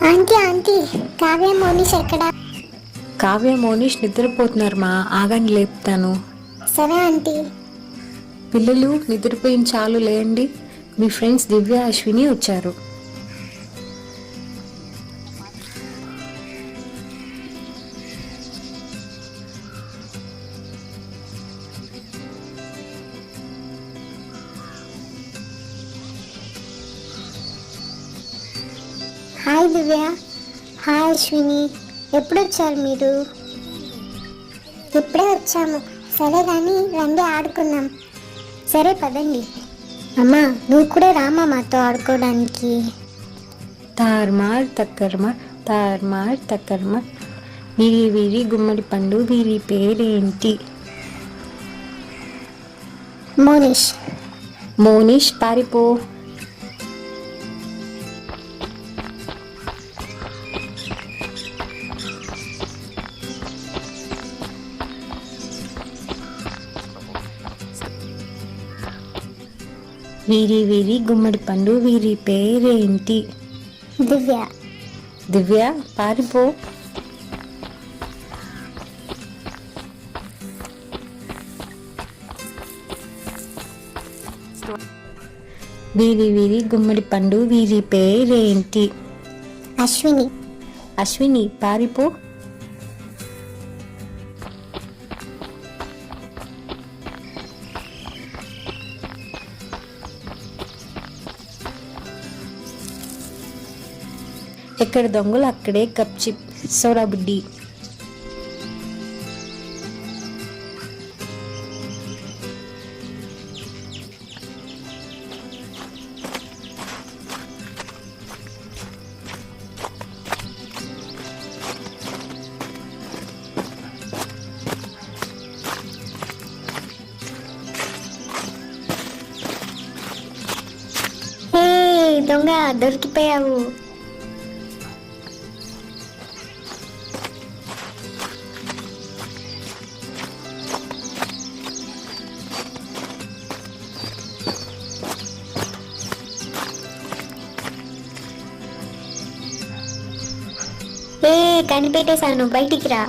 Aunty aunty, Kavya Monish ఎక్కడ? కావ్య మోనీష్ నిద్రపోతున్నారు మా, ఆగండి లేపుతాను. సరే ఆంటీ. పిల్లలు నిద్రపోయిన చాలు లేండి, మీ ఫ్రెండ్స్ దివ్య అశ్విని వచ్చారు. హాయ్ దివ్య. హాయ్ అశ్విని. ఎప్పుడు వచ్చారు మీరు? ఇప్పుడే వచ్చాము. సరే కానీ రండి ఆడుకుందాం. సరే పదండి. అమ్మా నువ్వు కూడా రామా మాతో ఆడుకోవడానికి. తార్మార్ తక్కర్మార్ తార్మార్ తక్కర్మార్, వీరి వీరి గుమ్మడి పండు, వీరి పేరేంటి? మోనిష్. మోనీష్ పారిపో. వీరి వీరి గుమ్మడి పండు, వీరి పేరేంటి? దివ్య. దివ్య పారిపో. వీరి వీరి గుమ్మడి పండు, వీరి పేరేంటి? అశ్విని. అశ్విని పారిపో. ఎక్కడ దొంగలు అక్కడే గప్చిప్, సోడా బుడ్డి. హే దొంగ, దొరికిపోయావు. కనిపెట్టేశాను, బయటికి రా.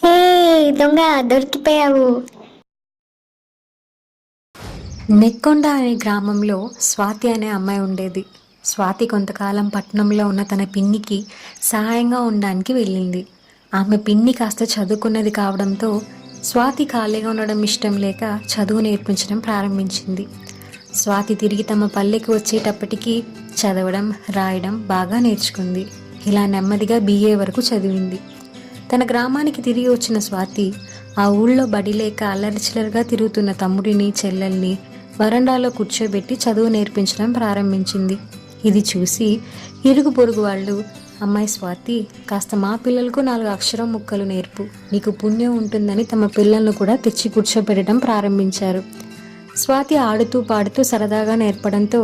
హే దొంగ, దొరికిపోయావు. నెక్కొండ అనే గ్రామంలో స్వాతి అనే అమ్మాయి ఉండేది. స్వాతి కొంతకాలం పట్టణంలో ఉన్న తన పిన్నికి సహాయంగా ఉండడానికి వెళ్ళింది. ఆమె పిన్ని కాస్త చదువుకున్నది కావడంతో స్వాతి ఖాళీగా ఉండడం ఇష్టం లేక చదువు నేర్పించడం ప్రారంభించింది. స్వాతి తిరిగి తమ పల్లెకి వచ్చేటప్పటికి చదవడం, రాయడం బాగా నేర్చుకుంది. ఇలా నెమ్మదిగా BA వరకు చదివింది. తన గ్రామానికి తిరిగి వచ్చిన స్వాతి ఆ ఊళ్ళో బడి లేక అల్లరిచిల్లరగా తిరుగుతున్న తమ్ముడిని, చెల్లెల్ని వరండాలో కూర్చోబెట్టి చదువు నేర్పించడం ప్రారంభించింది. ఇది చూసి ఇరుగు పొరుగు వాళ్ళు, అమ్మాయి స్వాతి, కాస్త మా పిల్లలకు 4 అక్షరం ముక్కలు నేర్పు, నీకు పుణ్యం ఉంటుందని తమ పిల్లలను కూడా తెచ్చి కూర్చోబెట్టడం ప్రారంభించారు. స్వాతి ఆడుతూ పాడుతూ సరదాగా నేర్పడంతో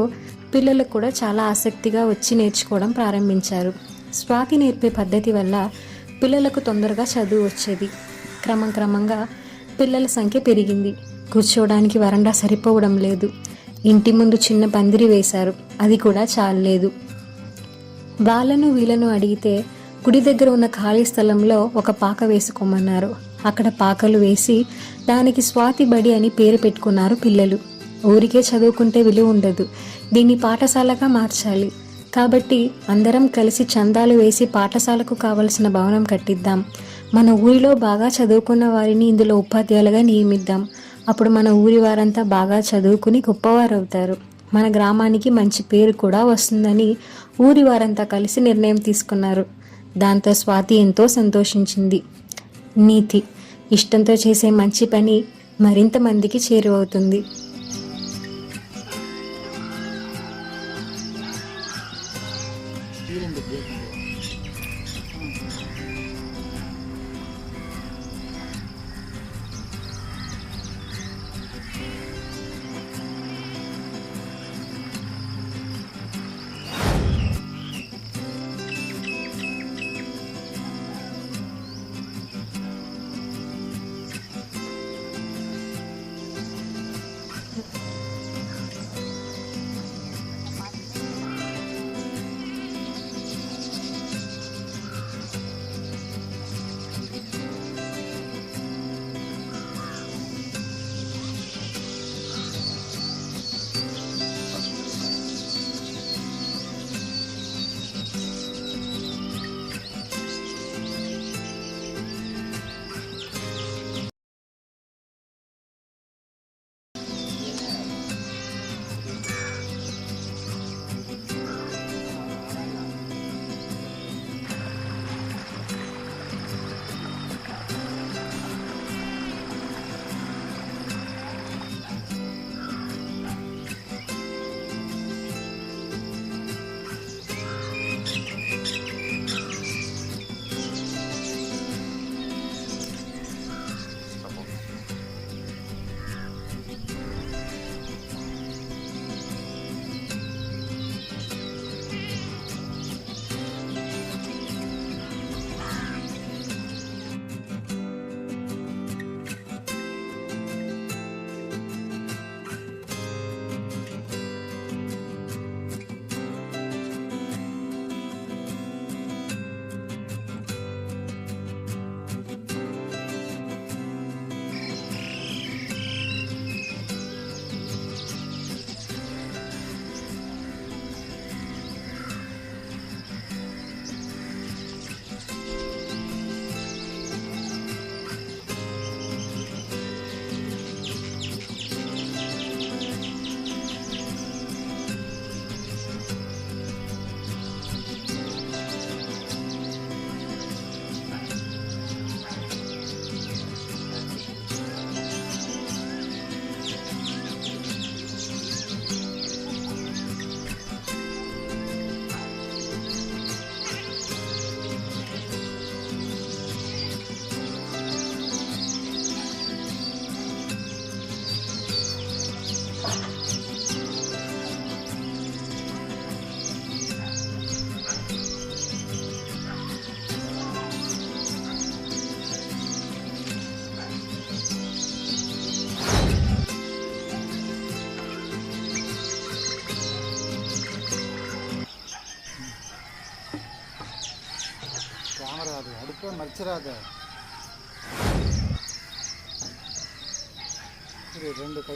పిల్లలకు కూడా చాలా ఆసక్తిగా వచ్చి నేర్చుకోవడం ప్రారంభించారు. స్వాతి నేర్పే పద్ధతి వల్ల పిల్లలకు తొందరగా చదువు వచ్చేది. క్రమంగా పిల్లల సంఖ్య పెరిగింది. కూర్చోవడానికి వరండా సరిపోవడం లేదు. ఇంటి ముందు చిన్న పందిరి వేశారు, అది కూడా చాలలేదు. వాళ్ళను వీళ్ళను అడిగితే గుడి దగ్గర ఉన్న ఖాళీ స్థలంలో ఒక పాక వేసుకోమన్నారు. అక్కడ పాకలు వేసి దానికి స్వాతి బడి అని పేరు పెట్టుకున్నారు పిల్లలు. ఊరికే చదువుకుంటే విలువ ఉండదు, దీన్ని పాఠశాలగా మార్చాలి. కాబట్టి అందరం కలిసి చందాలు వేసి పాఠశాలకు కావలసిన భవనం కట్టిద్దాం. మన ఊరిలో బాగా చదువుకున్న వారిని ఇందులో ఉపాధ్యాయులుగా నియమిద్దాం. అప్పుడు మన ఊరి వారంతా బాగా చదువుకుని గొప్పవారు అవుతారు. మన గ్రామానికి మంచి పేరు కూడా వస్తుందని ఊరి వారంతా కలిసి నిర్ణయం తీసుకున్నారు. దాంతో స్వాతి ఎంతో సంతోషించింది. నీతి: ఇష్టంతో చేసే మంచి పని మరింత మందికి చేరువవుతుంది. மறாது அடுப்பை மறைச்சிடாத. இது 2 கை